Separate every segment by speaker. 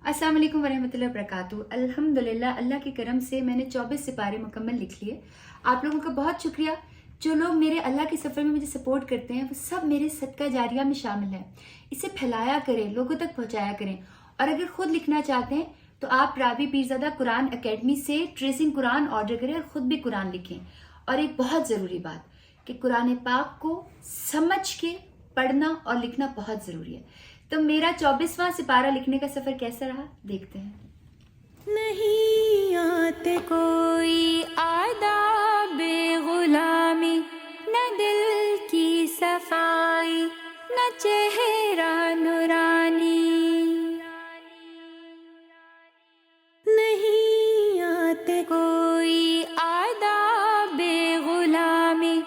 Speaker 1: अस्सलाम वालेकुम वरहमतुल्लाहि वबरकातुहू। अल्हम्दुलिल्लाह, अल्लाह के करम से मैंने 24 सिपारे मुकम्मल लिख लिए। आप लोगों का बहुत शुक्रिया। जो लोग मेरे अल्लाह के सफ़र में मुझे सपोर्ट करते हैं वो सब मेरे सदका जारिया में शामिल हैं। इसे फैलाया करें, लोगों तक पहुंचाया करें। और अगर ख़ुद लिखना चाहते हैं तो आप रावी पीरज़ादा कुरान अकेडमी से ट्रेसिंग कुरान ऑर्डर करें और ख़ुद भी कुरान लिखें। और एक बहुत ज़रूरी बात कि कुरान पाक को समझ के पढ़ना और लिखना बहुत ज़रूरी है। तो मेरा 24वां सिपारा लिखने का सफ़र कैसा रहा देखते हैं।
Speaker 2: नहीं आते कोई आदाब गुलामी, न दिल की सफाई, न चेहरा नूरानी। नहीं आते कोई आदाब गुलामी,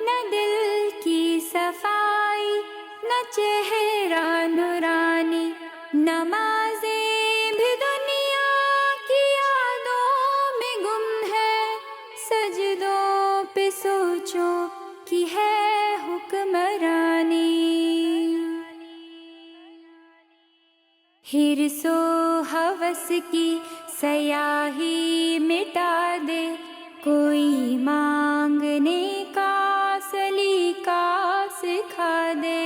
Speaker 2: न दिल की सफाई, न चेहरा नूरानी। नमाज़ें भी दुनिया की यादों में गुम है, सजदों पे सोचो कि है हुक्मरानी। हिर्सो हवस की सयाही मिटा दे, कोई मांगने का सलीका सिखा दे।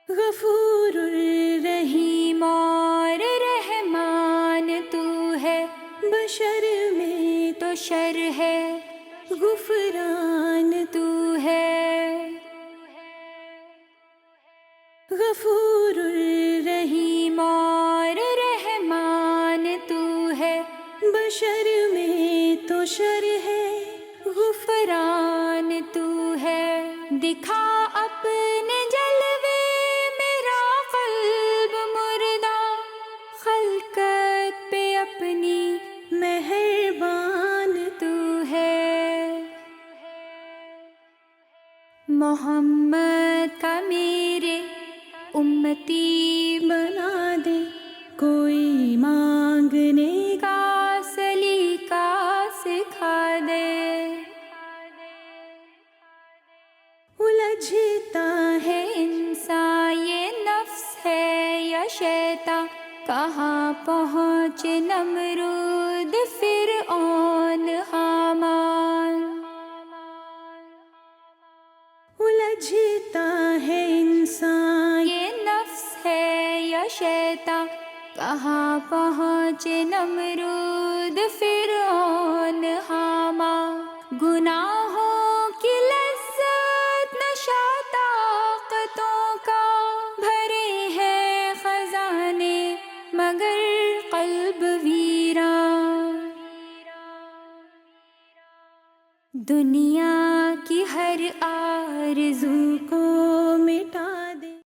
Speaker 2: गफूरुर रहीम और रहमान तू है, बशर में तो शर है, गुफरान तू है। गफूरुर रहीम और रहमान तू है, बशर में तो शर है, गुफरान तू है। दिखा अपने जलवे मेरा क़ल्ब मुर्दा, खल्क़त पे अपनी मेहरबान तू है। मोहम्मद का मेरे उम्मती बना दे, कोई मांगने का सलीका सिखा दे। उलझता है इंसान, ये नफ्स है या शैतान, कहाँ पहुँचे नमरूद फिरऔन हामान। उलझता है इंसान, ये नफ्स है या शैतान, कहाँ पहुँचे नमरूद फिरऔन हामान। गुनाहों की लज्जत नशा ताक़तों का, भरे हैं खजाने मगर क़ल्ब वीरान। दुनिया की हर आरज़ू को मिटा